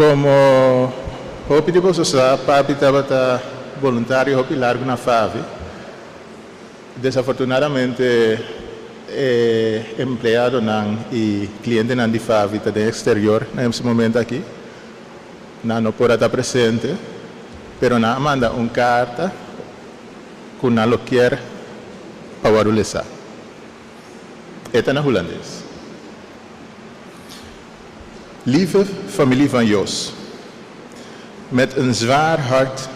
Como hopi de vocês papi estava voluntário hopi largo na FAVI. Desafortunadamente empleado e cliente na FAVI está no exterior nesse momento aqui. Não pode estar presente, pero não manda uma carta que não quer para o lesar. Eta na holandês. Lieve familie van Jos, met een zwaar hart,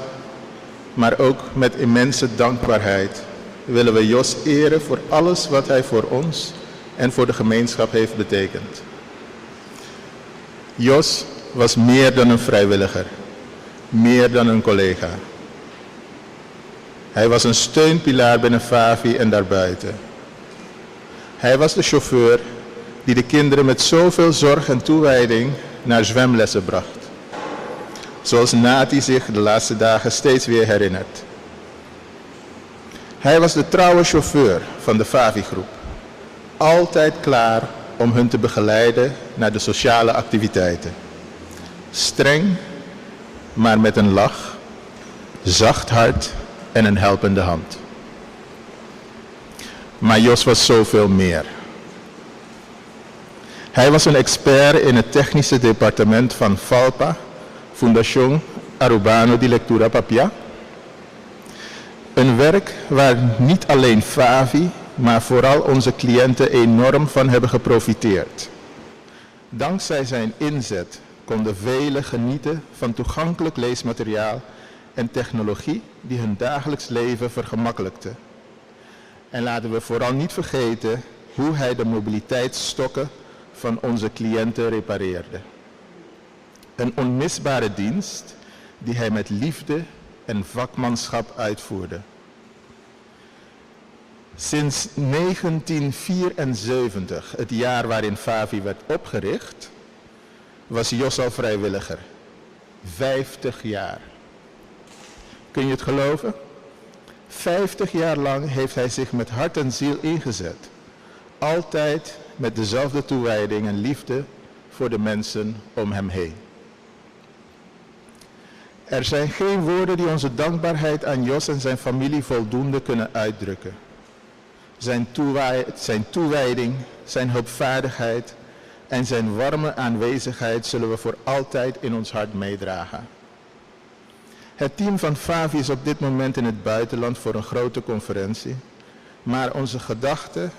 maar ook met immense dankbaarheid willen we Jos eren voor alles wat hij voor ons en voor de gemeenschap heeft betekend. Jos was meer dan een vrijwilliger, meer dan een collega. Hij was een steunpilaar binnen FAVI en daarbuiten. Hij was de chauffeur die de kinderen met zoveel zorg en toewijding naar zwemlessen bracht. Zoals Nati zich de laatste dagen steeds weer herinnert. Hij was de trouwe chauffeur van de FAVI-groep. Altijd klaar om hun te begeleiden naar de sociale activiteiten. Streng, maar met een lach, zacht hart en een helpende hand. Maar Jos was zoveel meer. Hij was een expert in het technische departement van FALPA, Fundación Arubano de Lectura Papia. Een werk waar niet alleen FAVI, maar vooral onze cliënten enorm van hebben geprofiteerd. Dankzij zijn inzet konden velen genieten van toegankelijk leesmateriaal en technologie die hun dagelijks leven vergemakkelijkte. En laten we vooral niet vergeten hoe hij de mobiliteitsstokken van onze cliënten repareerde. Een onmisbare dienst die hij met liefde en vakmanschap uitvoerde. Sinds 1974, het jaar waarin FAVI werd opgericht, was Jos al vrijwilliger. 50 jaar. Kun je het geloven? 50 jaar lang heeft hij zich met hart en ziel ingezet. Altijd met dezelfde toewijding en liefde voor de mensen om hem heen. Er zijn geen woorden die onze dankbaarheid aan Jos en zijn familie voldoende kunnen uitdrukken. Zijn toewijding, zijn hulpvaardigheid en zijn warme aanwezigheid zullen we voor altijd in ons hart meedragen. Het team van FAVI is op dit moment in het buitenland voor een grote conferentie, maar onze gedachten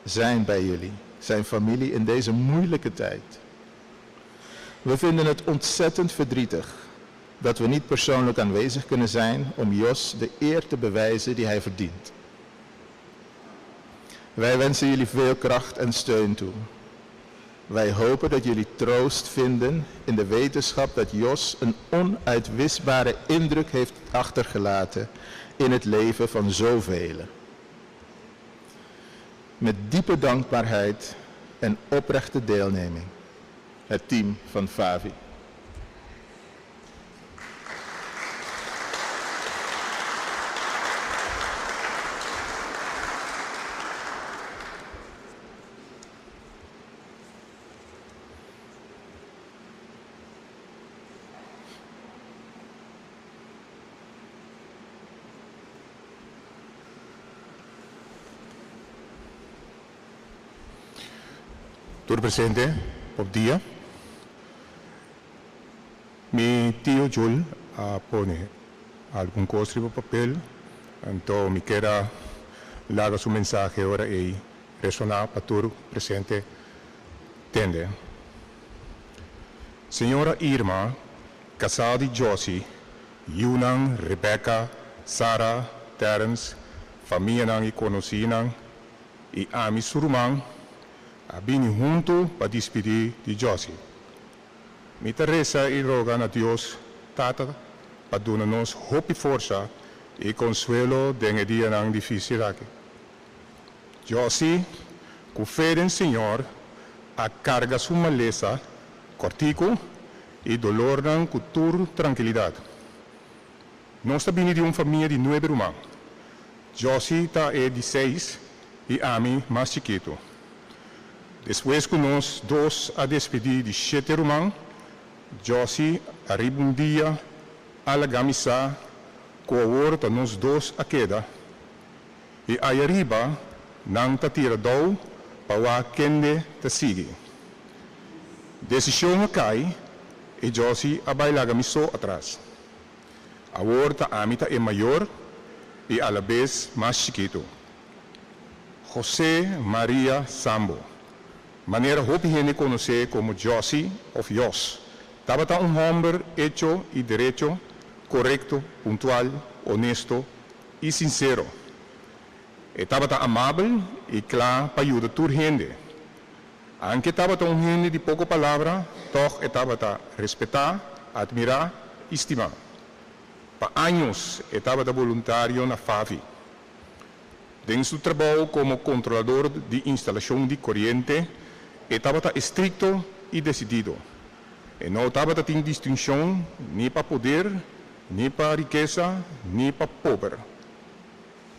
zijn bij jullie, zijn familie in deze moeilijke tijd. We vinden het ontzettend verdrietig dat we niet persoonlijk aanwezig kunnen zijn om Jos de eer te bewijzen die hij verdient. Wij wensen jullie veel kracht en steun toe. Wij hopen dat jullie troost vinden in de wetenschap dat Jos een onuitwisbare indruk heeft achtergelaten in het leven van zoveel. Met diepe dankbaarheid en oprechte deelneming. Het team van FAVI. Senhor Presidente, bom dia. Mi tio Jul pone algum coisa no papel, então me quero largar seu mensagem agora e ressonar para todo presente. Tende. Senhora Irma, casada de Josie, Yunan, Rebecca, Sarah, Terence, família e conhecidos, e Ami Surumang, vim junto para despedir de Josie. Me interessa e roga a Deus, Tata, para dar-nos hope e força e consuelo de dia não difícil aqui. Josie, com fé em Senhor, a carga sua maleza, cortico e dolor não cultura tranquilidade. Nós estamos de uma família de 9 irmãos. Josie está de 6 e Ami mais chiquito. Depois que nós dois a despedir de 7 irmãos, Josie arriba um dia a la gamisa com a horta nos dois a queda e aí arriba não ta tira dou para kende te sigue. Decisão cai e Josie a bailar gamiso atrás. A horta amita é maior e a la vez mais chiquito. José Maria Sambo. Maneira hopi gente conhecer como Josie of Jos. Estava um homem hecho e derecho, correto, pontual, honesto e sincero. Estava amável e claro para ajudar a gente. Aunque estava gente de pouca palavra, toch estava respeitar, admirar e estimar. Para anos estava voluntário na FAVI. Em seu trabalho como controlador de instalação de corrente, estava estricto e decidido. E não estava sem distinção nem para poder, nem para riqueza, nem para pobre.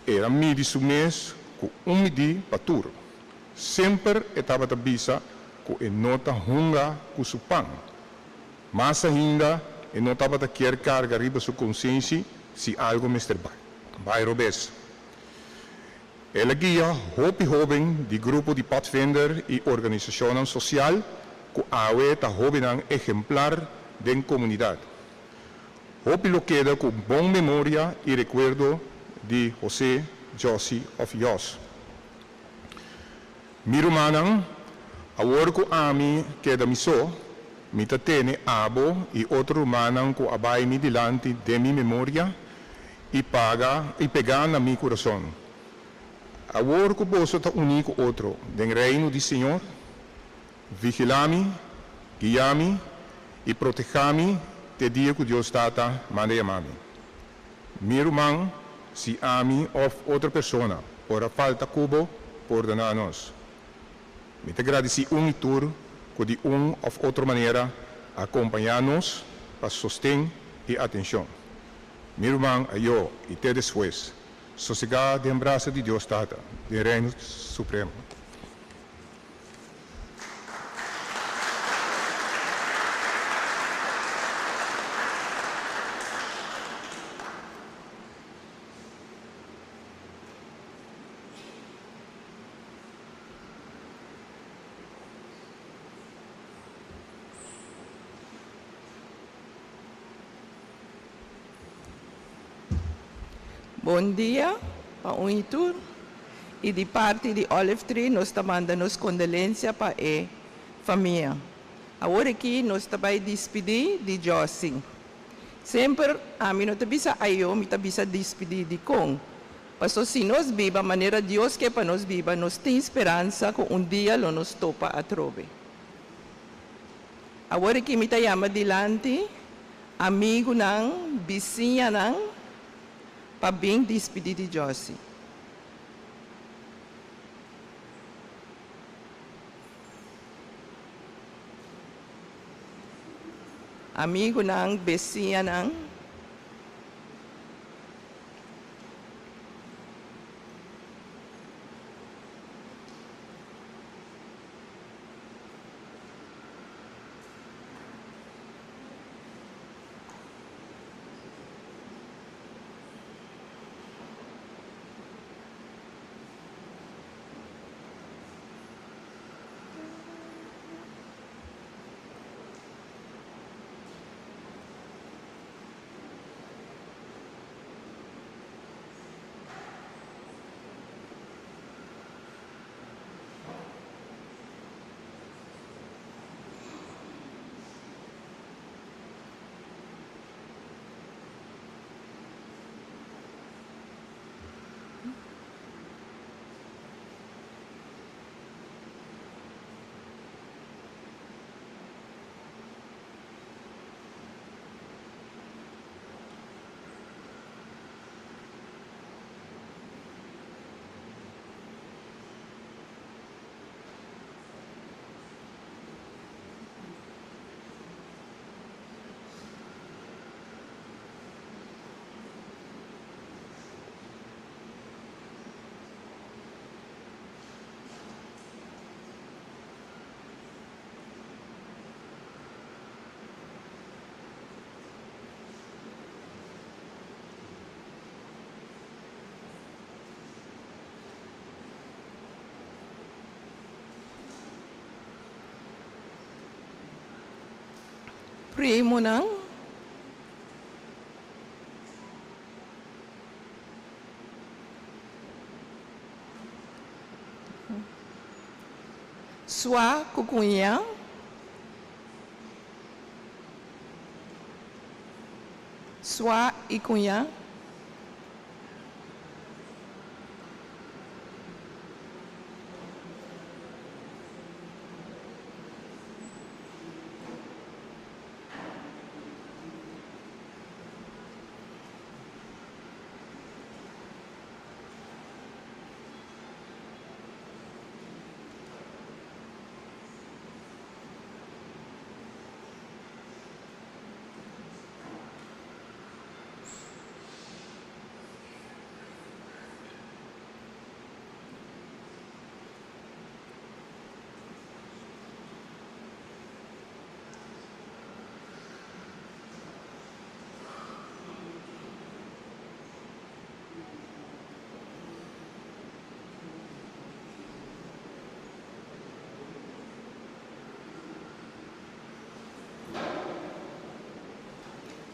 Era midi sumes com midi para tudo. Sempre estava bisa com nota hunga com seu pão. Mas ainda, não estava querer carga riba sua consciência se algo me vai robes. Ela guia hopi jovem de grupo de padvinder e organização social que awe ta jovem exemplar da comunidade. Hopi lo queda com boa memória e recuerdo de José Josie of Jos. Miro manang, a worko ami queda miso, mita tene abo e outro manang ko abay mi dilante de mi memória e pegar na mi coração. A worko posso ta único outro, den reino do Senhor, vigilami, guiami e protejami te dia que Deus tata manda amami. Miro man, si ami of outra pessoa, por a falta cubo, por danar-nos. Me te agradeci e tur, que de of outra maneira acompanhar-nos para sostém e atenção. Meu irmão, eu e te depois, sossegar de abraço de Deus Tata, de Reino Supremo. Bom dia, Paulitur. E de parte de Olive Tree, nós mandamos condolência para a família. Agora aqui, nós também despedir de Josie. Sempre, a mim não te bisa eu, me te bisa despedir de com. Mas se nós viva, a maneira de Deus que para nós viva, nós temos esperança que dia nos topa a trove. Agora aqui, me te chama dilante, amigo não, vizinha não, para bem despedir de Josie. Amigo não, vizinha não. Pray mo nang. Swa kukunya. Swa ikunya.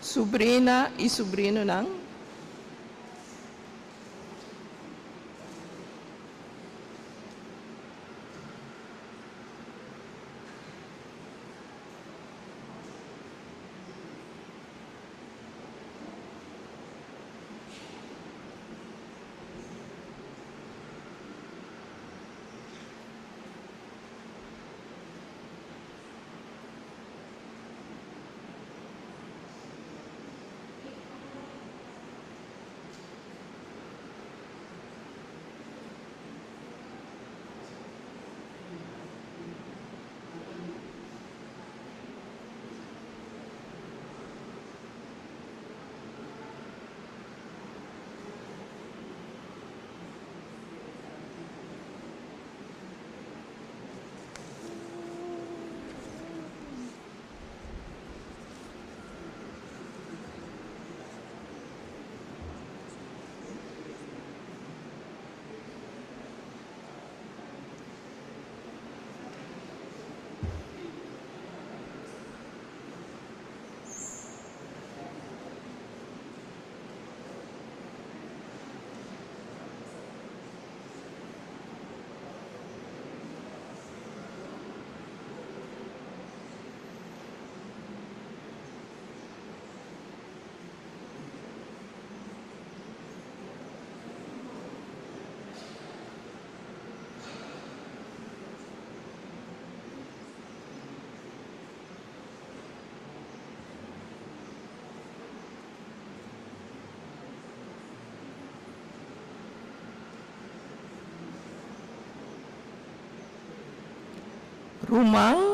Sobrina y sobrino nang. Rumang.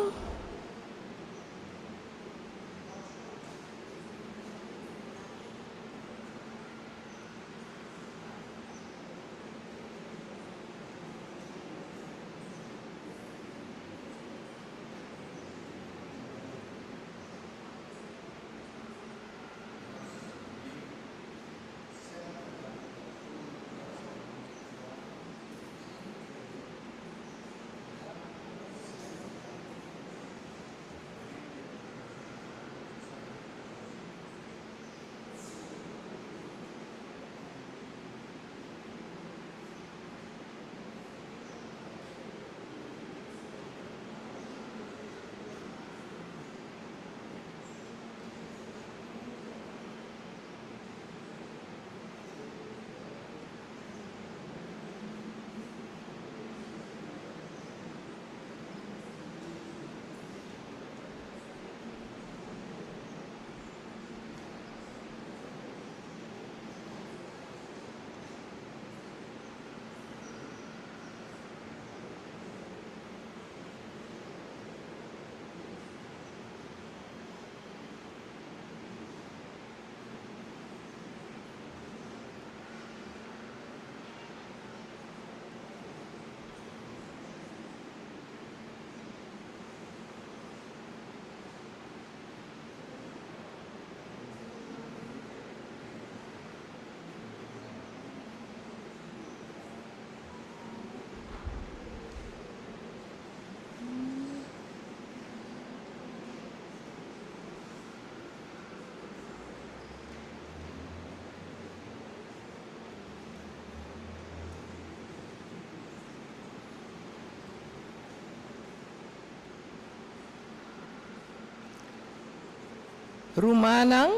Rumanang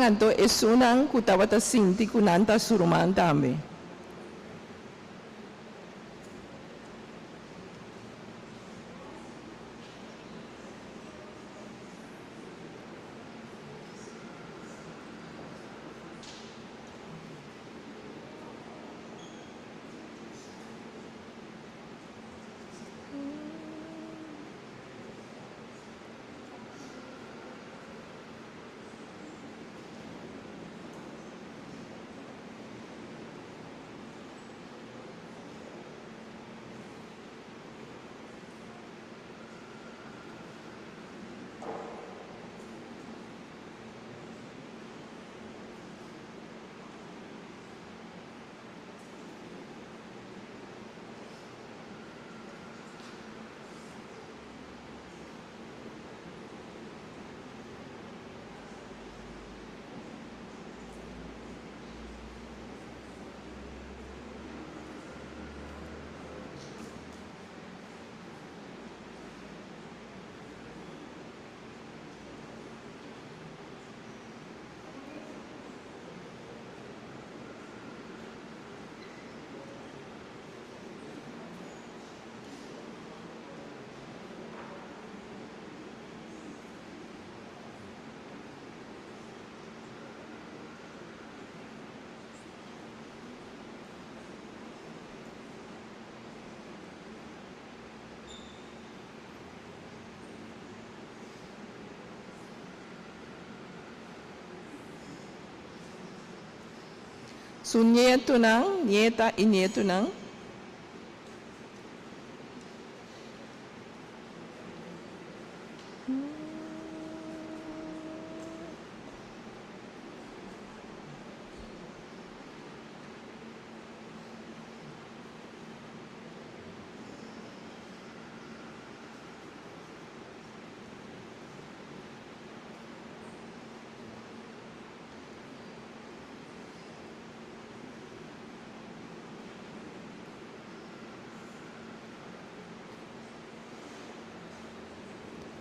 anto esunang kutawata sinti kunanta suruman tambe. Su nieto nang, nieta y nieto nang.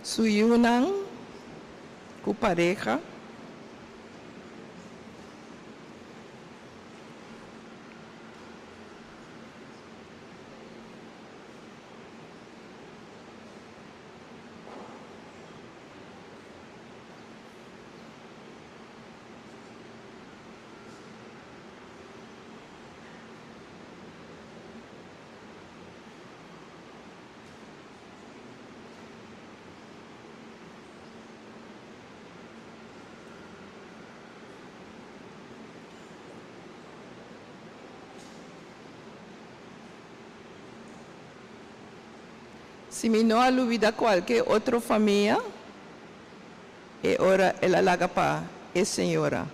Su yunang, ku pareja. Si me no olvida cualquier otra familia, ahora el alaga pa es señora.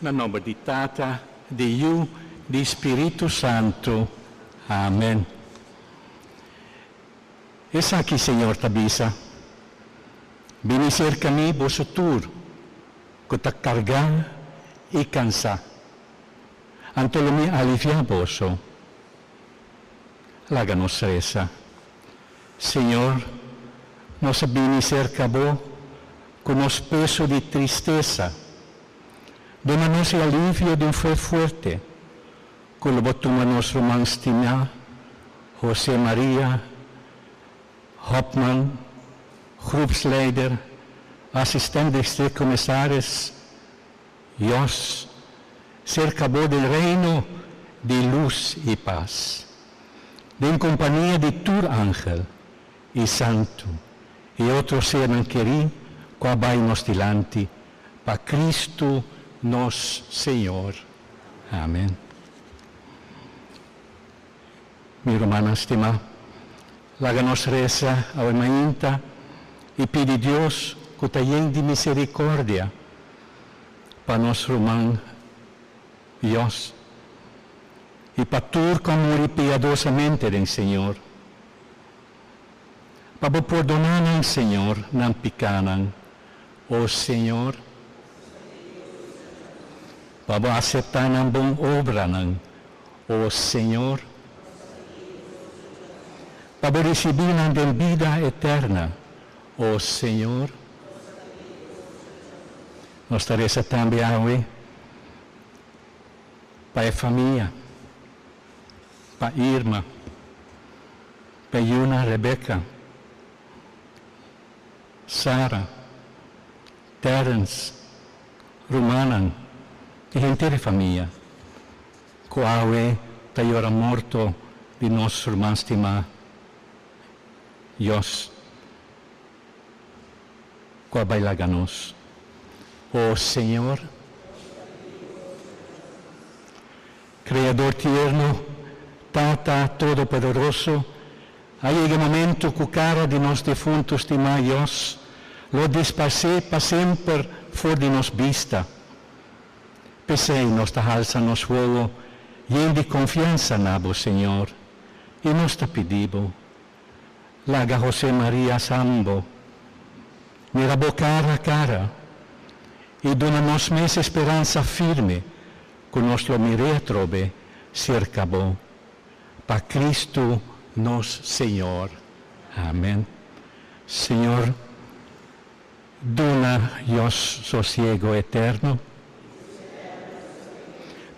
Na nome di Tata, di Iu, di Spirito Santo. Amen. Esa aqui, Senhor, tabisa. Bini cerca mi vosso tur, que ta carga e cansa. Antolomi alivia vosso. Laga nos resa. Senhor, nos bini cerca bo, con os peso di tristeza. Dona-nos o alívio de fé forte. Culbotuma nos romang stima, José Maria, Hopman, groepsleider, assistent districtcommissaris, Jos, cercabo del reino de luz y paz. En compañía de tu ángel y santo, y otros sean queridos, quabay nos dilanti, pa Cristo nos Señor. Amén. Mi hermana estimada, láganos reza a mainta y pide Dios que te llene de misericordia para nuestro hermano Dios y para tu como piadosamente en Señor. Para perdonar al Señor, no picanan, oh Señor. Para aceptar una buena obra, oh Señor. Para recibir una vida eterna, oh Señor. Nos reza también hoy para la familia, para Irma, para Yuna, Rebecca, Sara, Terence, Romanan y la entera familia, que hoy está ahora muerto de nuestro hermano estimado, Dios, que bailaganos. Oh Señor, Creador tierno, Tata Todopoderoso, ha llegado el momento que cara de los difuntos estimados lo disparse para siempre fuera de nos vista. Pese nos alza nos fuego, lleno de confianza en vos, Señor, y nos te pedimos, laga José María Sambo, mira cara a cara, y dona-nos esa esperanza firme, que nos lo mire trobe cerca bo, para Cristo nos Señor. Amén. Señor, dona Dios sosiego eterno,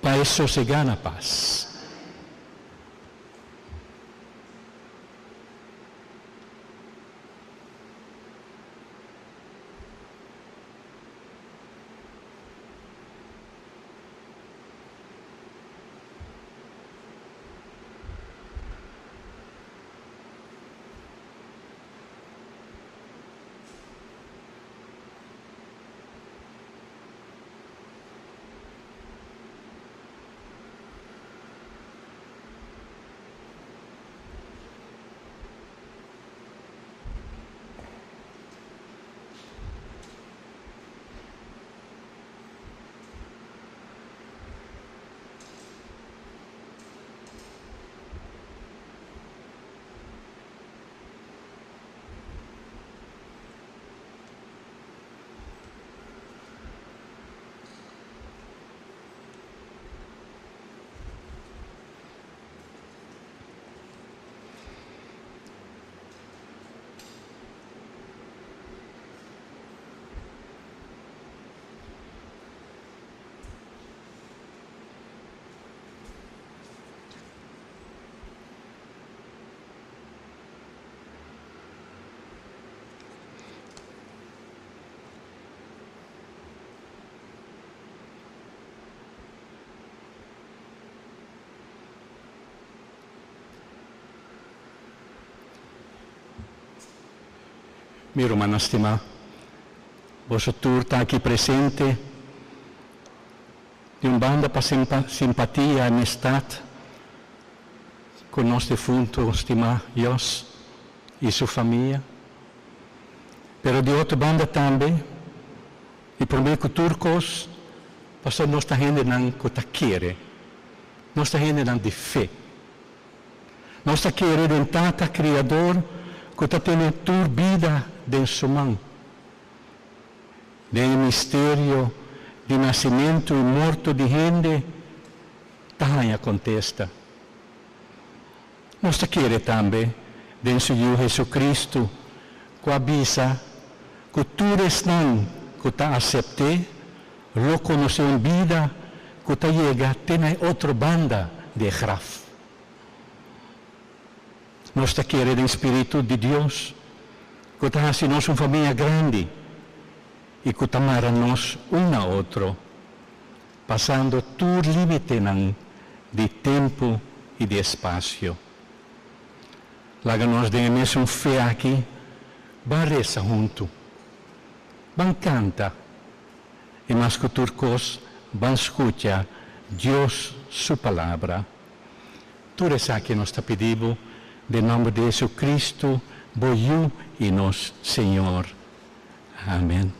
para eso se gana paz. Mi hermana estimada, vosotros está aquí presente de un banda para simpatía y amistad con nuestro difunto estimado Dios y su familia, pero de otra banda también, y por medio turcos Pastor, nossa gente não está querer. Nossa gente não de fé. Nossa querer de tata Criador que está tendo tua vida em sua mão. Do mistério de nascimento e morto de gente, também acontece. Nossa querer também, de Senhor Jesus Cristo, que avisa que tu eres não que está aceite, lo conoce em vida, que está chega, tem outra banda de graf. Nós queremos o Espírito de Deus, que está fazendo uma família grande e que está amando-nos um a outro, passando todo limite de tempo e de espaço. Laga nós devemos um fé aqui, vai rezar junto, vai cantar, e mais que turcos, vai escutar Deus, sua palavra. Tu reza que nós te pedimos, em nome de Jesus Cristo, boiu e nós, Senhor. Amém.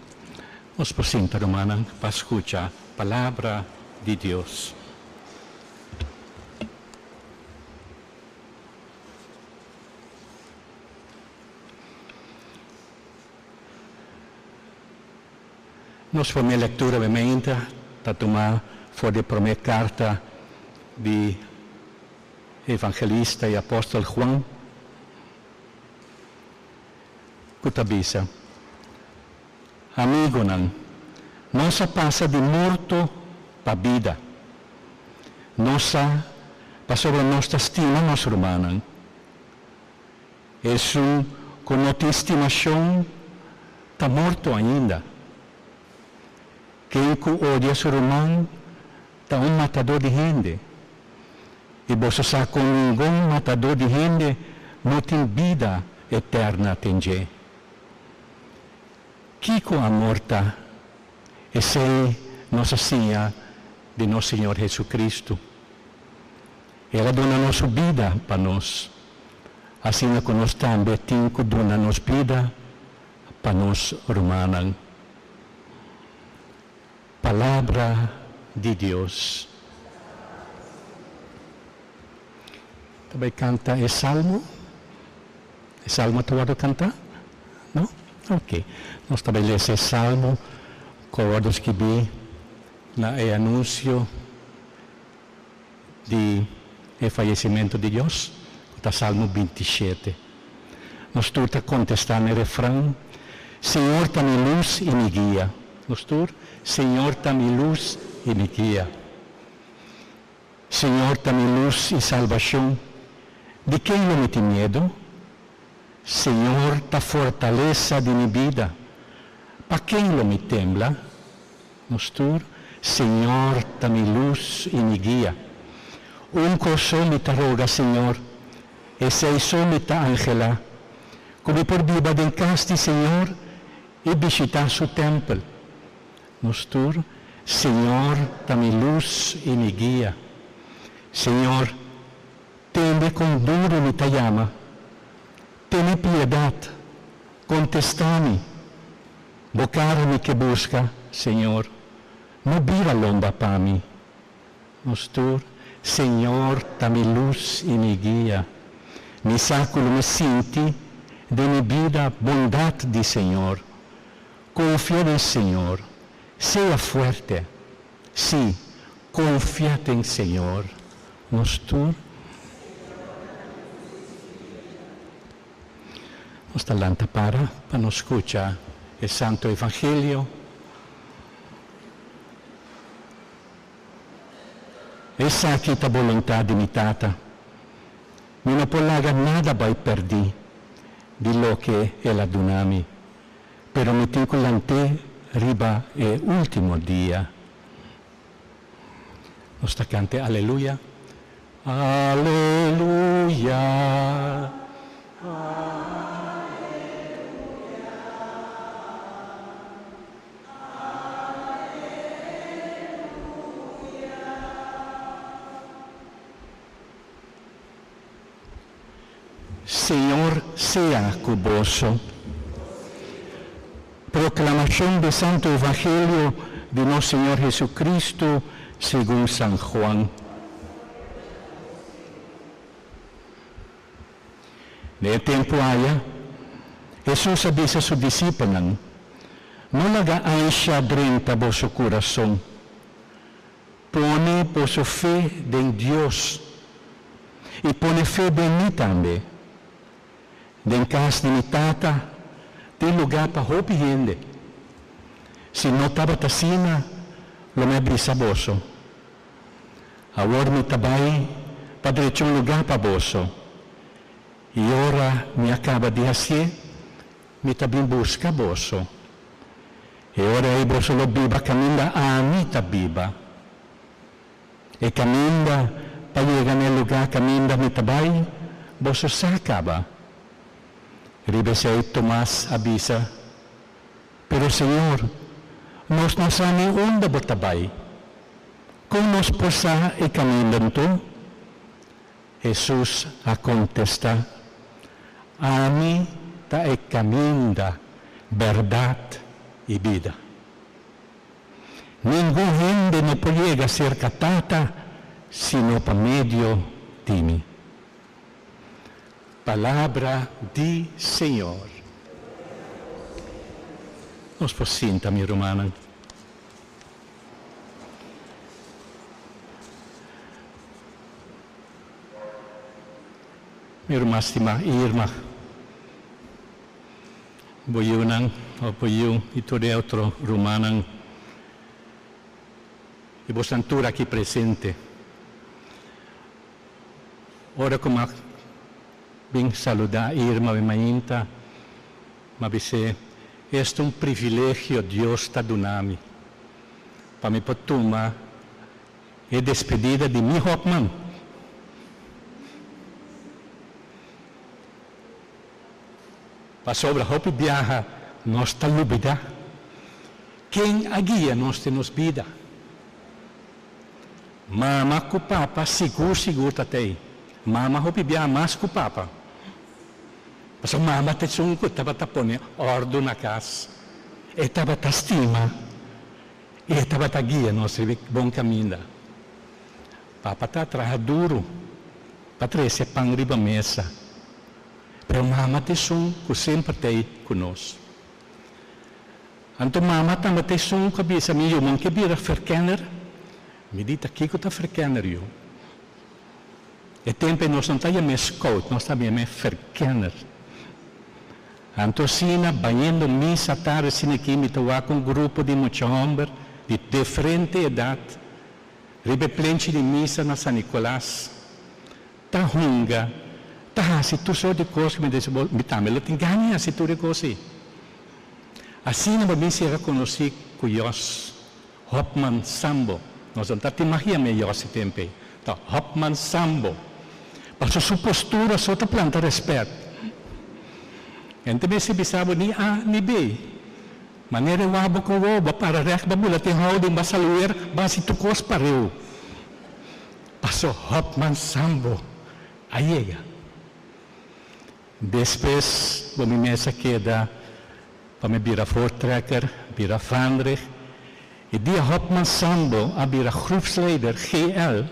Nos podemos parar para escutar a palavra de Deus. Nós vamos leitura obviamente, para tomar fora a primeira carta de evangelista e apóstolo Juan, que avisa, amigo, não se passa de morto para vida, não se passa sobre nossa estima, nossa humana. É com nossa estimação, está morto ainda. Quem odia seu irmão está matador de gente. E você sabe que nenhum matador de gente não tem vida eterna. Que com a morta é ser nossa Senhora de nosso Senhor Jesus Cristo. Ela dona nossa vida para nós. Assim como nós também temos que donar nossa vida para nós humanos. Palavra de Deus. Também canta esse salmo? Esse salmo tu vai cantar? Não? Ok. Nós também lemos esse salmo com os que vi no anúncio de falecimento de Deus, o salmo 27. Nós estamos contestando no refrão, Senhor, está minha luz e me guia. Nós estamos, Senhor, está minha luz e me guia. Senhor, está minha luz e salvação. De quem não me tem medo? Senhor, está fortaleza de minha vida. Para quem não me tembla? Nostur, Senhor, está minha luz e me guia. Um coração me roga, Senhor, e sei só me Angela, como por viva de casti, Senhor, e visitar seu templo. Nostur, Senhor, está minha luz e me guia. Senhor, tende com duro me chama. Tene piedade, contesta-me. Bocar-me que busca, Senhor, não vira lomba para mim. Nostur, Senhor, está minha luz e me guia. Me sáculo me sinti de minha vida bondade de Senhor. Confia no Senhor. Seja forte. Sim, confia em Senhor. Nostur. Nós estamos para nos escutar o Santo Evangelho. Essa aqui é a vontade de minha tata. Não pode nada vai perder de lo que ela dá-me. Pero me tenho que lanter riba o último dia. Nós cante Aleluia. Aleluia. Senhor, seja convosco. Proclamação do Santo Evangelho de nuestro Señor Jesucristo según San Juan. De tiempo haya, Jesús avisa a sus discípulos, no haga aisha drenta vuestro corazón, pone vuestra fe en Dios y pone fe en mí también. En casa de mi tata, tem lugar para roupa e rende. Se não estava tacina, lo me brisa bolso. Agora me trabalho para deixar um lugar para bolso. E ora me acaba de fazer, me também busca bolso. E ora aí bolso lo biba caminha a mim biba. E caminha para chegar no lugar caminha me trabalho, bolso se acaba. Ribesei Tomás avisa, pero Senhor, nós não sabemos onde botabay. Como nos possa e caminhando? Jesus a contesta, a mim ta e caminha, verdade e vida. Nenhum gente não pode ser catata, sino por meio de mim. Palavra de Senhor. Nos posinta, minha irmã. Minha irmã estimada, irmã. Boyunang, o boyung, ito de outro rumanang. E bosantura aqui presente. Ora como bem saludar Irma e Mainta, mas dizer, este é um privilégio Deus está dando para me poder tomar a despedida de mi Hopman. Para sobre a Hope viaja, nós está lubida. Quem a guia nós temos vida? Mama com papa, seguro tatei. Mama Hope viaja mais com papa. Mas a mama te sunco, estava tapone ordem na casa. E estava ta stima. E estava ta guia nosso bom caminho. Papa está atrás duro. Patrícia pang riba mesa. Pero mama te sunco sempre tem conosco. Anto mama também te sunco bisa mi eu que bira verkenner. Me dita aqui que tá verkenner eu. E tempo nós não estamos mais scout, nós estamos mais verkenner. Antosina, banhando missa tarde, sino aqui me toa com um grupo de muitos homens de diferente idade, replemente de missa na São Nicolás, tá hunga, tá se tu só de coisa que me diz, me também lo engane se tu de coisa. Assim não me se reconheci com Jos Hopman Sambo, nós não tá te magia me Jos tempo, tá Hopman Sambo, para sua postura só tá planta respeito. Então, se bisabo ni A ni B. Maneira wabo ko woba para reak babula ting holding basaluer basi tukos pareu. Paso Hopman Sambo. Ayega. Depois, o mesa queda para me bira Voortrekker, bira Vandrich. E dia Hopman Sambo, a bira groepsleider GL.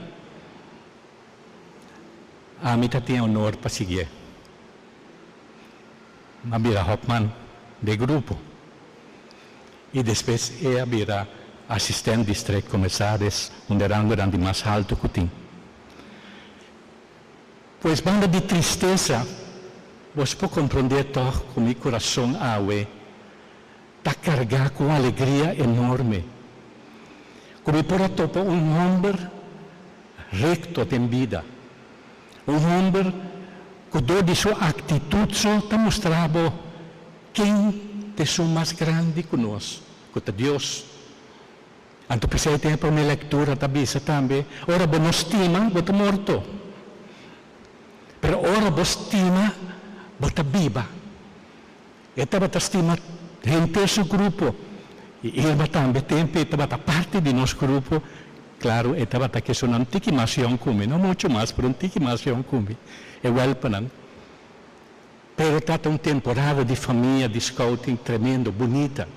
A mim tem honor para seguir. Abira Hopman de grupo. E depois abira assistente district comissários, onde rango era de mais alto que tinha. Pois banda de tristeza, você pode compreender toch com meu coração awe, está carregado com alegria enorme. Como por topo homem recto de vida, homem que de sua atitude está mostrando quem é o mais grande conosco, que é Deus. Então, precisa ter para uma leitura também. Ora, você estima, você morto. Mas ora, você estima, você viva. E você estima gente do seu grupo. E ele também tem parte do nosso grupo. Claro, estava que é uma antiquimação comigo, não muito mais, mas antiquimação comigo. É well panan. Pero está uma temporada de família, de scouting tremendo, bonita.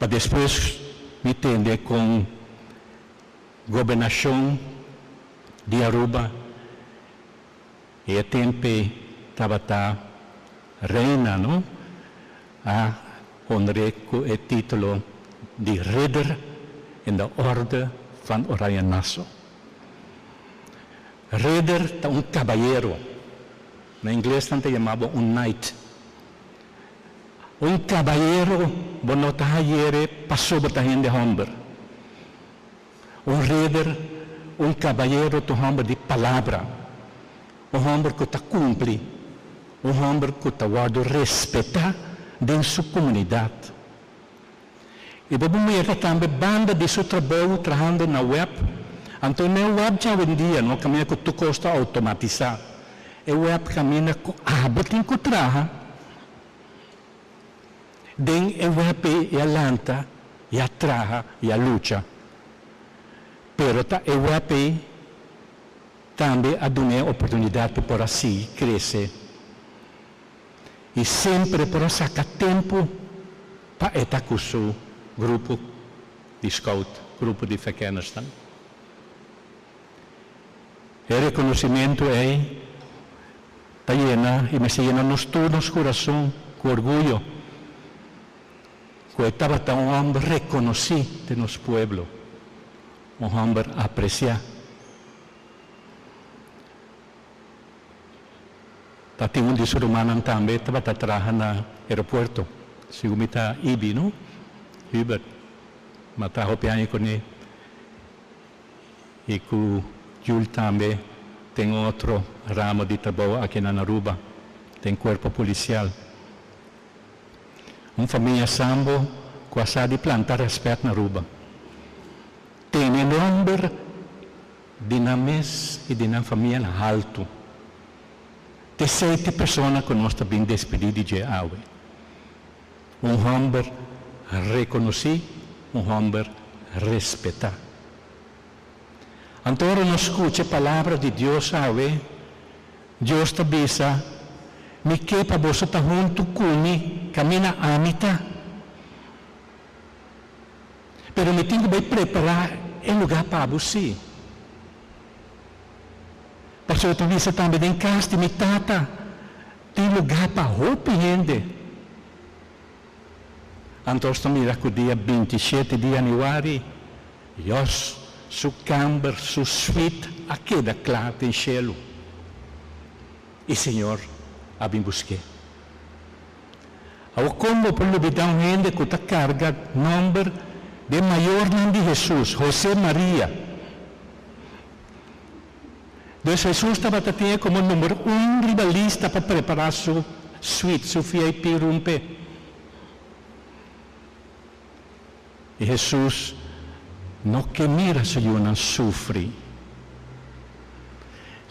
para depois me entender com governação de Aruba, e a tempo estava reina, não? A honrei com o título de Ridder in de Orde van Oranje Nassau. Ridder é caballero. Na inglês também chamava knight. Caballero, bonota hayere, passou para gente homem. Ridder, caballero, tu homem de palavra. Homem que te cumpre. Homem que te guarda respeita dentro sua comunidade. E vamos ver também banda de seu trabalho trabalhando na web. Então, na web já hoje em dia, não caminha com tu custa automatizar. A web caminha com hábito que trabalha. Den a web e a lanta, e a traja, e a luta. Pero a web também a dá oportunidade para assim crescer. E sempre para sacar tempo para estar com o seu grupo de scout, grupo de Afeganistão. O reconhecimento está llena e me llena nos coração com orgulho. Que estava tão homem reconhecido de nosso povo, homem apreciado. Tati um de ser humano também estava trabalhando no aeroporto. Segundo está Ibi, não? Hubert, mas está hopiando com ele. E com Jul também tem outro ramo de trabalho aqui na Aruba. Tem corpo policial. Uma família sambo quase de plantar respeito na Aruba. Tem número de names e de na família alto. De 7 pessoas que nós estamos bem despedidos de água. Homem reconhecido, homem respeitado. Então, nós escutamos a palavra de Deus, sabe? Deus está dizendo, me quer para você estar junto comigo, caminha a mitad. Pero me tenho que preparar um lugar para você. Pastor, tu disse também em casa de minha tata, tem lugar para roupa e gente. Então, estamos com o dia 27 de janeiro, Deus, sua câmara, sua suíte, aqui da claro em cielo. E Senhor, a bem busquei. Ao como por lubidar gente que está carga nome de maior nome de Jesus, José Maria. Então Jesus estava tendo como número 1 rivalista para preparar sua suíte, seu VIP rompe. E Jesus não que mira se não sofre.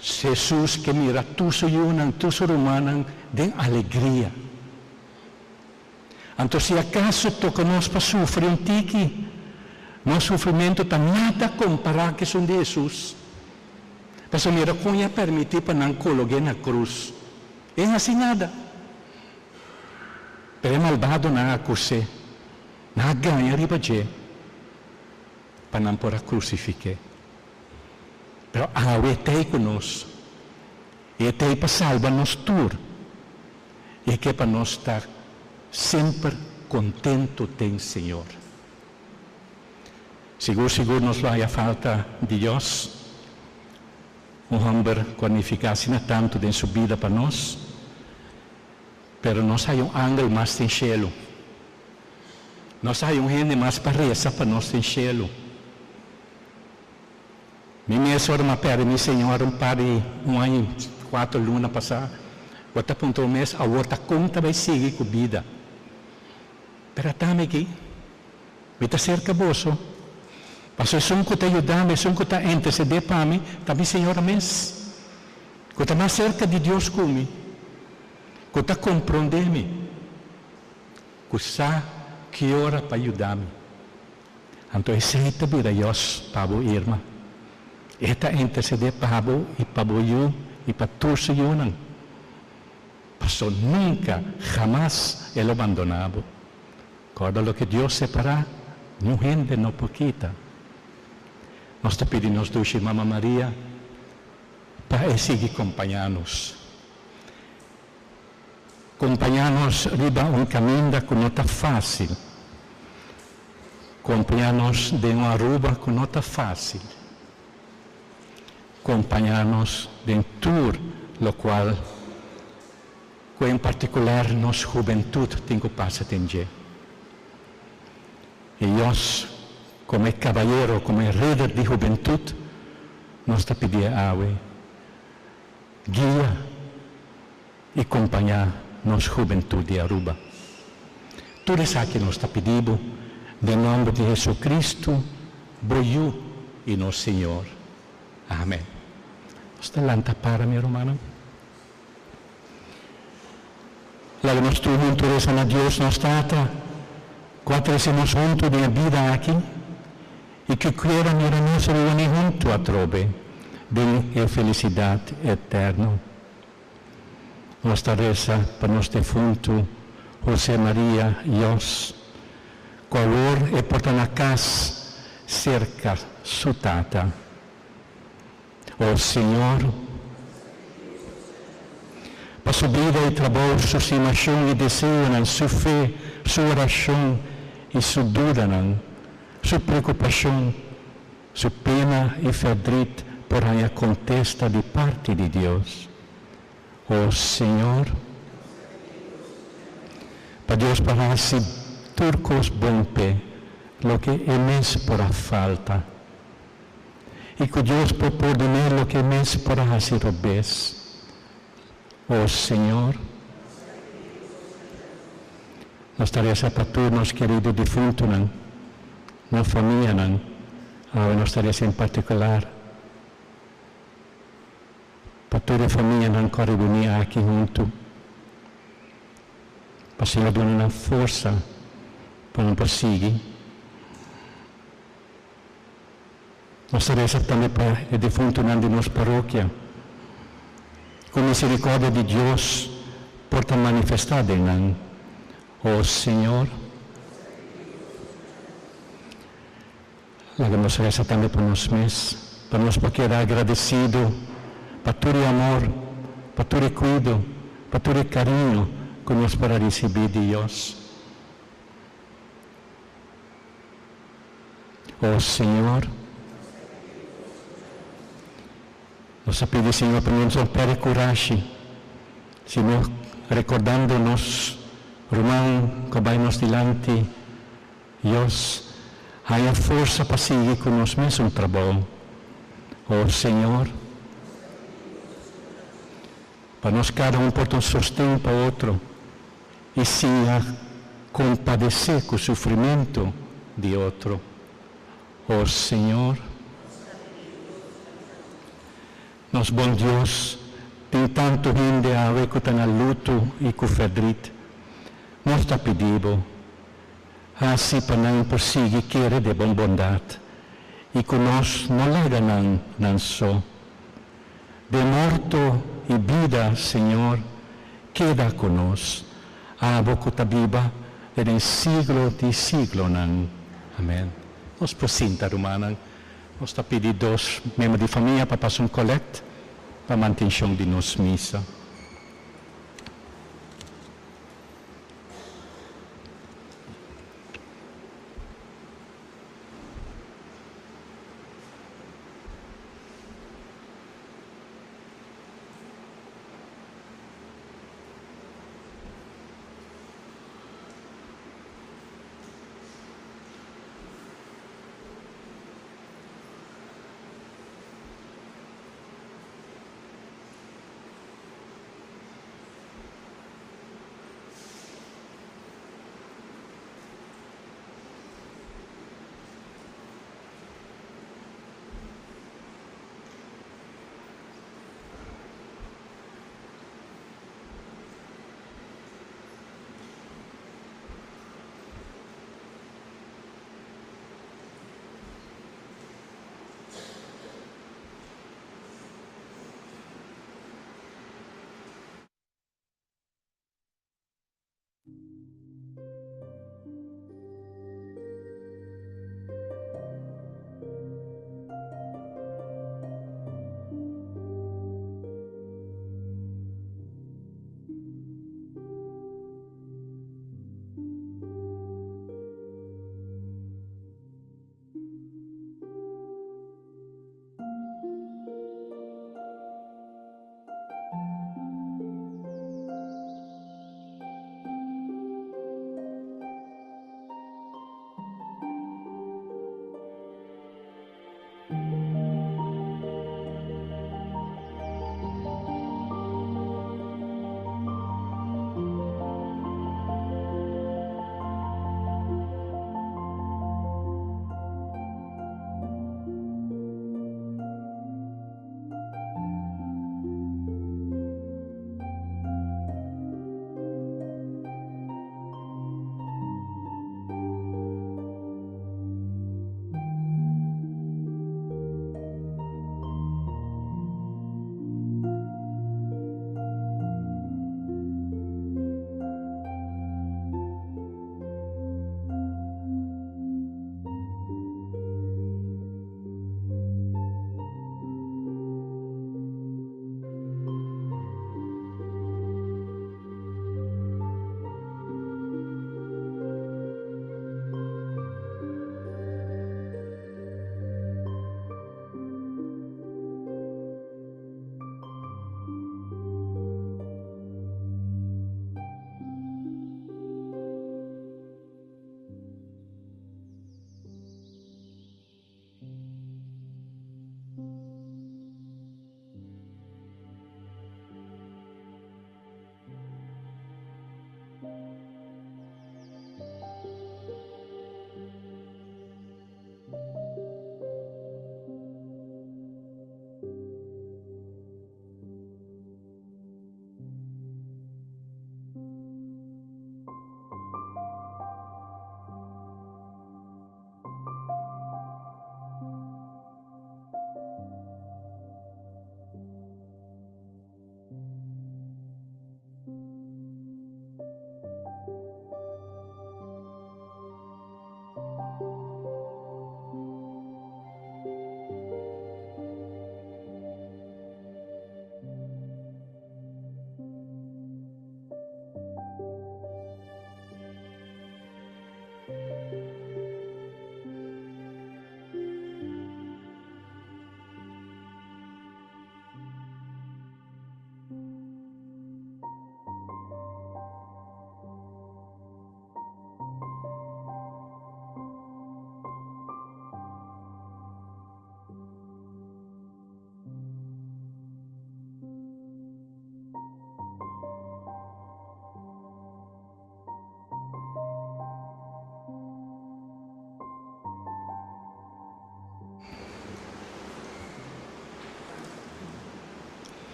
Jesus que mira tu ser humano de alegria. Então, se acaso toca nós para sofrer um tique, nosso sofrimento está nada comparado com o de Jesus. Mas mira, como ia permitir para não colocar na cruz. É assim nada. Pero é malvado na acusar. Na ganha ribaje. Para não por crucificar. Pero a etei conosco. E etei para salvar-nos tudo. E que para nós estar sempre contento tem Senhor. Seguro nos vai a falta de Deus. Homem qualificado não tanto em sua vida para nós. Pero nós há ángel mais em cielo. Nós há gente mais para rezar para nós em cielo. Minha senhora pede, meu Senhor, para ano, 4 lunas passar. Outra ponto mês, a outra conta vai seguir com vida. Pero também aqui, me está cerca bolso. Pastor, se eu te ajudar, se eu te interceder para mim, também Senhor, mês. Que está mais cerca de Deus comigo. Que está compreendendo-me. Que sabe que hora para ajudar-me. Então, esse é o vida de Deus, para a irmã. Está interceder para você e para eu e para todos os irmãos. Pastor, nunca, jamás ele abandonado. Guarda lo que Deus separa, não rende, não poquita. Nós te pedimos, Dulce Mamma Maria, para seguir acompanhar-nos. Acompanhar-nos riba um caminho que não está fácil. Acompanhar-nos de uma ruba que não está fácil. Acompanhar-nos de um tour, lo qual, que em particular, nossa juventude tem que passar a ter. E nós, como caballero, como líder de juventude, nós te pedimos a guia e acompanhar nossa juventude de Aruba. Tudo isso que nós te pedimos, em nome de Jesus Cristo, Boiú e nosso Senhor. Amém. Está lanta para, meu irmão. La nostra juntos a Deus nos trata, quando estamos juntos de vida aqui, e que quiera mirarnos reunir junto a trove de felicidade eterna. Nossa reza para nosso defunto, José Maria Ios, qualor e porta na casa cerca sutata. O Senhor, para sua vida e trabalho, sua imação e desejo, sua fé, sua oração e sua dúvida, sua preocupação, sua pena e fedrit por a contesta de parte de Deus. O Senhor, para Deus para si turcos bompe, lo que é mes por a falta. E que Deus por perdonar lo que é mes por a si robes. O Senhor, nós tarefas para todos nós queridos defuntos, na família, nós tarefas em particular, para toda a família que ancora reunida aqui junto, para o Senhor dar uma força para não prosseguir. Nós tarefas também para o defunto de nossa paróquia, com misericórdia de Deus, porta manifestada em nós. O Senhor, hagamos reza também para nós mesmos, para nós poder agradecido para todo o amor, para todo o cuidado, para todo o carinho que nós para receber de Deus. O Senhor, nós pedimos, Senhor, para nos dar coragem, Senhor, recordando-nos, irmão, que vai nos dilante, Deus, haja força para seguir com nós mesmos trabalho. O Senhor, para nós cada um porta um sustento para o outro, e sim a compadecer com o sofrimento de outro. O Senhor, nosso bom Deus, tem tanto gente a ver que está no luto e com fedrit. Nós te pedimos, assim para não prosseguir querer de boa bondade, e que nós não lega não só. De morto e vida, Senhor, queda conosco. A boca está viva, em siglo de siglo. Amém. Nós precisamos, irmã, nós te pedimos aos membros de família para passar colete para a manutenção de nossa missa.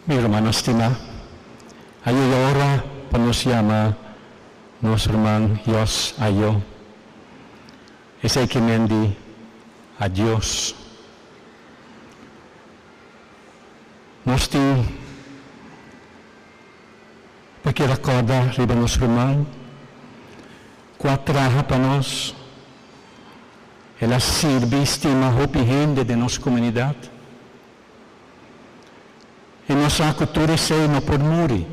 Mi hermano estimado, hay ahora nos llama nuestro hermano Dios a yo. Es el que me di a Dios. Nós temos, porque recordar riba nosso irmão, quatro para nós, ela serve, estima, roupa e rende de nossa comunidade. E nossa cultura sei não por muri.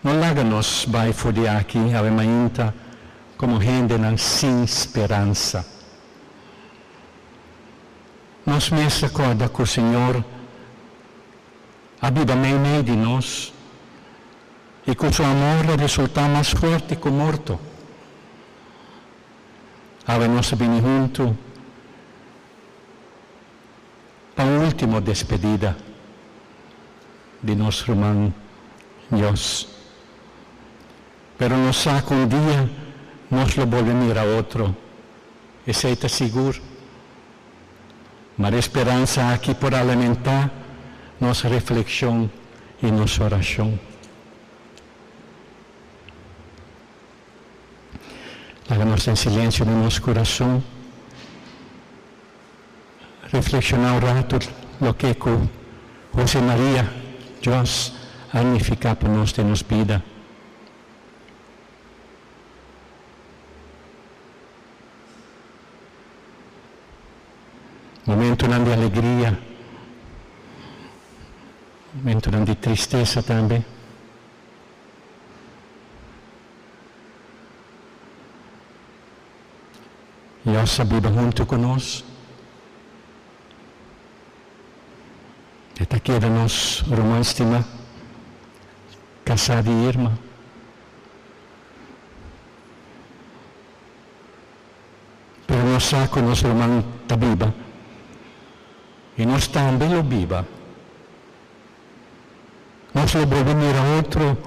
Não larga-nos vai fora aqui, a mainta, como rende sem esperança. Nós me recorda que o Senhor habita meio de nós e que o seu amor resulta mais forte que o morto. Ave nós bem junto para a última despedida de nosso irmão Deus. Pero nos saca dia, nós lo volvemos a ir a outro. Esse está seguro. Mas a esperança aqui por alimentar nossa reflexão e nossa oração. Hagamos em silêncio no nosso coração. Reflexionar um rato o que José Maria Deus significa para nós de nossa vida. Momento de alegria, momento de tristeza também. Deus sabia junto conosco. Está aqui da nossa irmã estima, casada e irmã. Pero nós saco nosso irmão está viva. E nós também lo viva. Nós lo volvemos a outro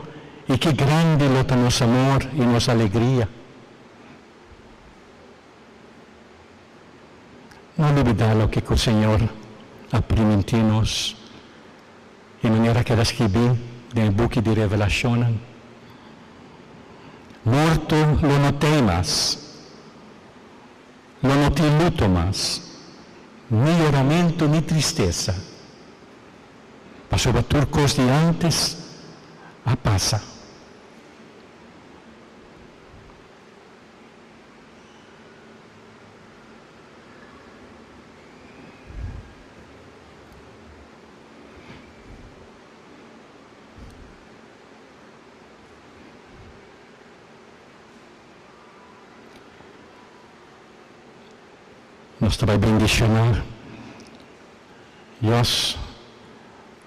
e que grande é nosso amor e nossa alegria. Não olvidar o que o Senhor ha prometido-nos de maneira que escrevi no book de Revelação. Morto lo não temas, lo não te luto mais. Ni lloramento ni tristeza. Passou a turcos de antes a passa. Nós também bendicionar Deus,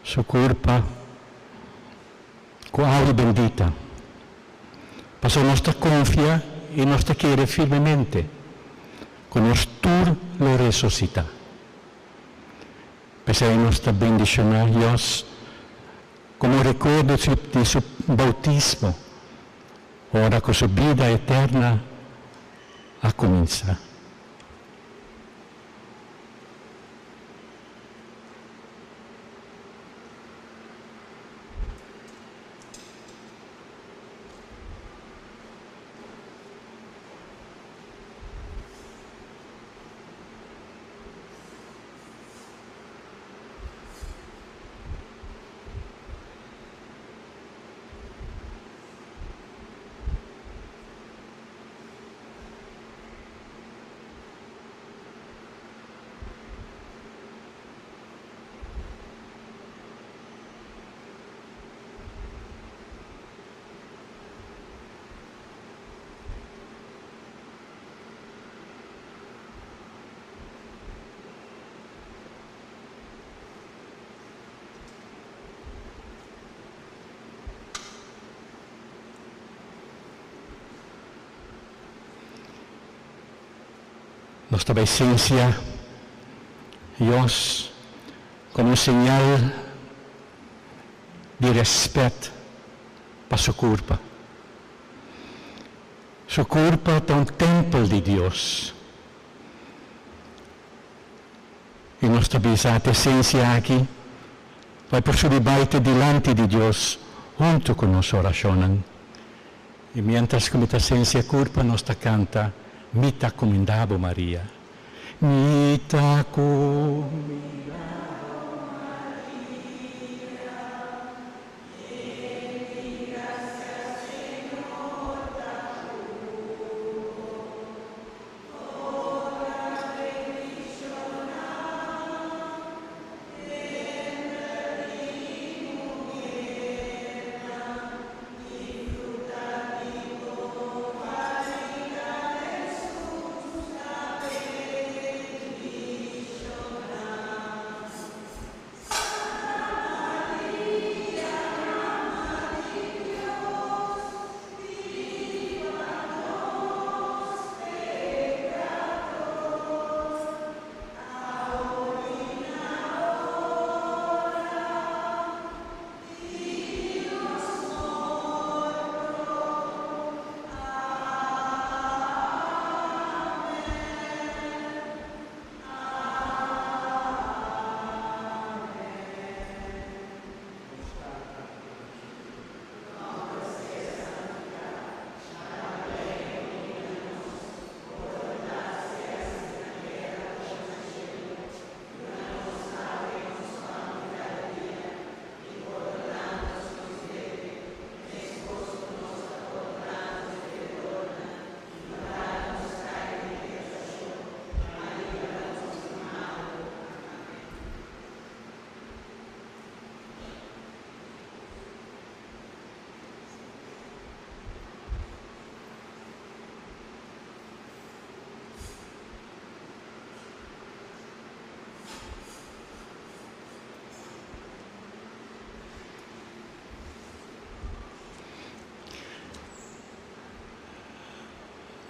sua culpa, com a água bendita. Para nós confiar e nós querer firmemente, com nós tudo lo ressuscita. Para nós bendicionar Deus, como recuerdo de seu bautismo, ora com sua vida eterna a começar. nuestra presencia, Dios, como señal de respeto para su cuerpo. Su cuerpo es un templo de Dios. Y nuestra presencia aquí vai por subir delante de Dios junto con nuestra oración. Y mientras que mi presencia cuerpo nos canta, mita comendabo María. Mita comendabo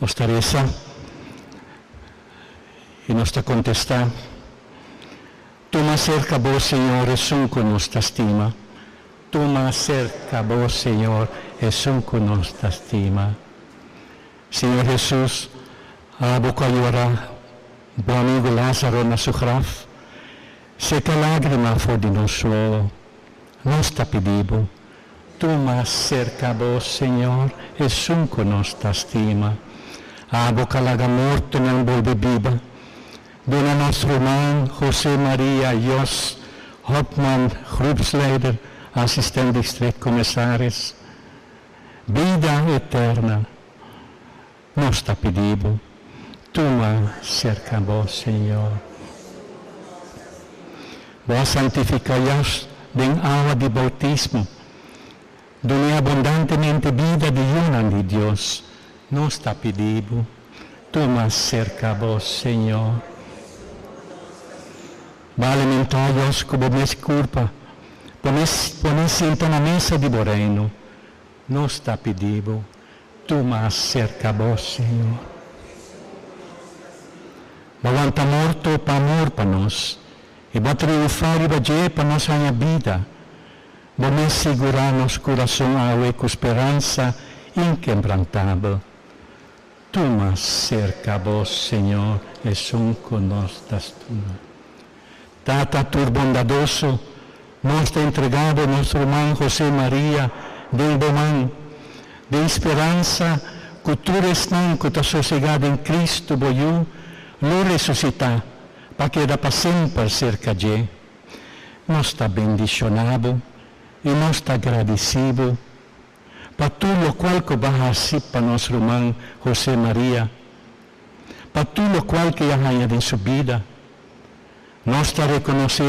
nuestra reza y nuestra contesta. Tú más cerca vos, Señor, es un con nuestra estima. Tú más cerca vos, Señor, es un con nuestra estima. Señor Jesús, a boca llora, buen amigo Lázaro na su graf, seca lágrima for de nosotros, nos te pedimos. Tú más cerca vos, Señor, es un con nuestra estima. A boca laga morto non volve viva. Dona nostro hermano José María Jos, Hauptmann, Grupsleider, Assistent Distriktkommissaris. Vida eterna. Nos te pedimos. Tú más cerca vos, Señor. Vos santificáis den agua de bautismo. Doné abundantemente vida de una de Dios. Nos te pedimos, tú más cerca vos, Señor. Va alimentados como mis culpa, pones en la mesa de Boreno. Nos te pedimos, tú más cerca vos, Señor. Va levanta morto para amor para nós, e va triunfar e va llevar para nossa vida. Vamos segurar nosso coração a com esperança inquebrantável. Tu más cerca vos, Señor, es un con nosotras tú. Tata tu bondadoso, nos te entregado nuestro hermano José María, del Bomán, de esperanza, que tú estás que te sosegado en Cristo, voyú, lo resucita, para que para siempre cerca de. Nos está bendicionado y nos está agradecido. Para todo lo cual que vas a hacer para nuestro hermano José María, para todo lo cual que ya haya en su vida, nos te reconoce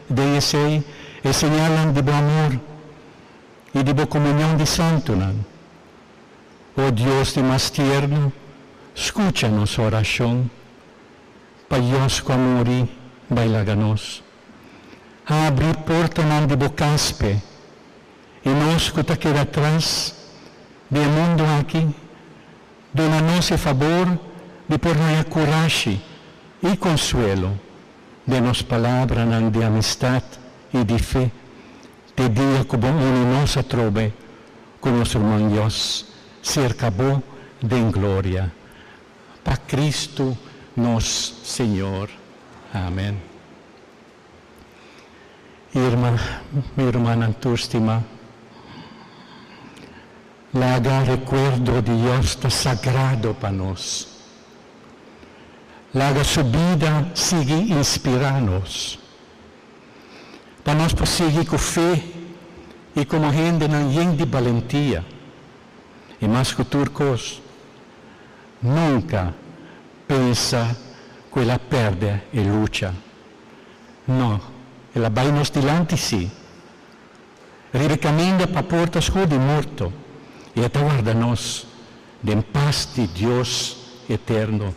de ese y señalan de buen amor y de comunión de santo. Oh Dios de más tierno, escucha nuestra oración, para Dios con amor y bailaganos. Abre porta de bocaspe, e nós que está aqui atrás, do mundo aqui, dona-nos favor di porre a coragem e consuelo de nos palavras de amistad e de fé, de dia como uno nos trobe com nosso irmão Deus, cerca bo de glória. Para Cristo, nosso Senhor. Amém. Irmã, minha irmã Túrstima, laga recuerdo de Deus está sagrado para nós. Laga sua vida sigue inspirar-nos. Para nós prosseguir com fé e como gente não de valentia. E mais que turcos, nunca pensa que ela perde e luta. Não, ela vai nos dilante sim. Ricaminda para portas de morto e aguarda-nos de paz de Deus eterno.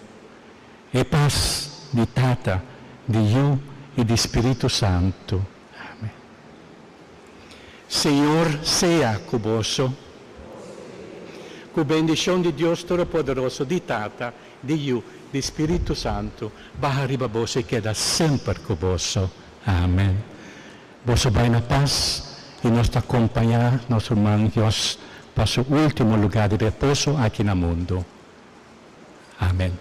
E paz de Tata, de Yu e de Espírito Santo. Amém. Senhor, seja convosco. Com bendição de Deus Todo-Poderoso, de Tata, de Yu, de Espírito Santo, barra riba vos e queda sempre convosco. Amém. Vos vai na paz e nos acompanhar, nosso irmão Deus, para o último lugar de repouso aqui no mundo. Amém.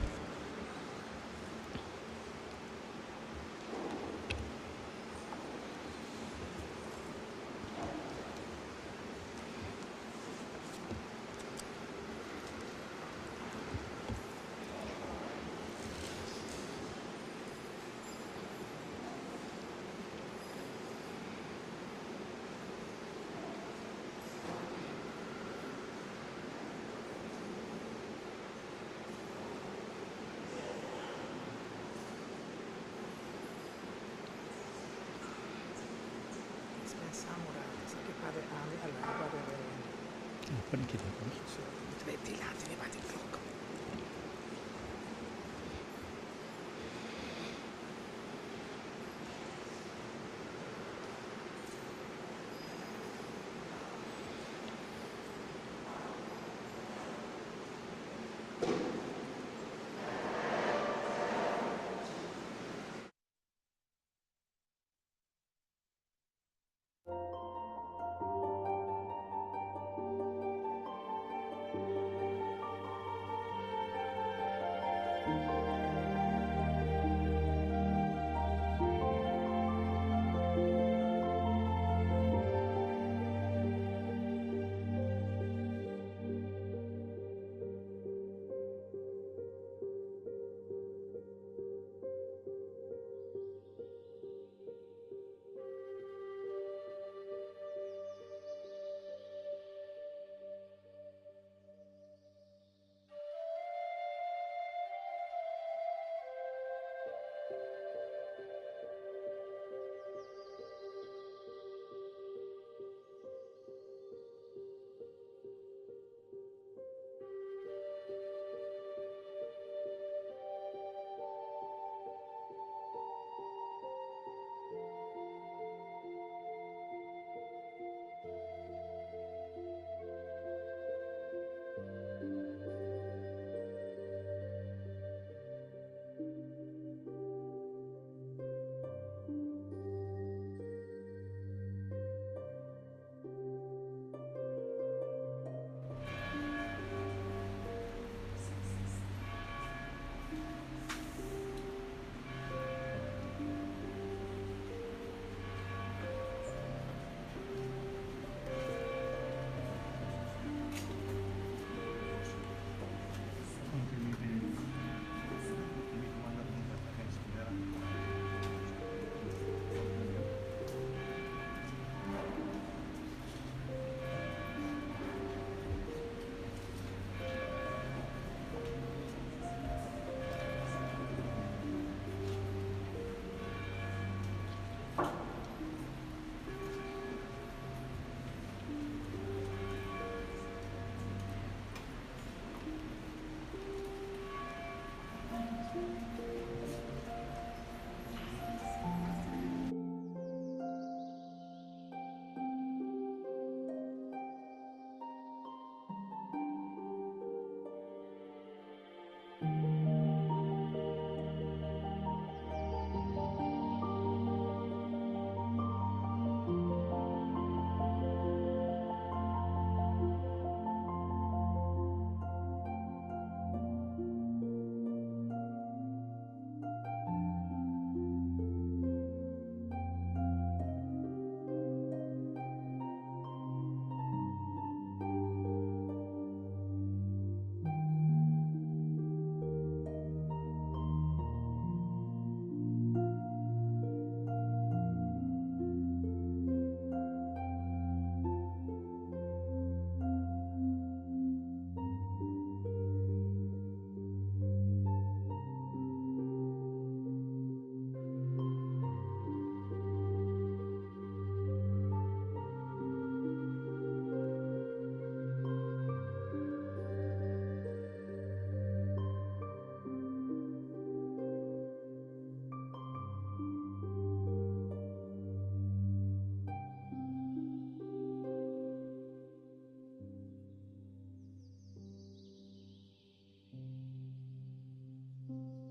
Amen.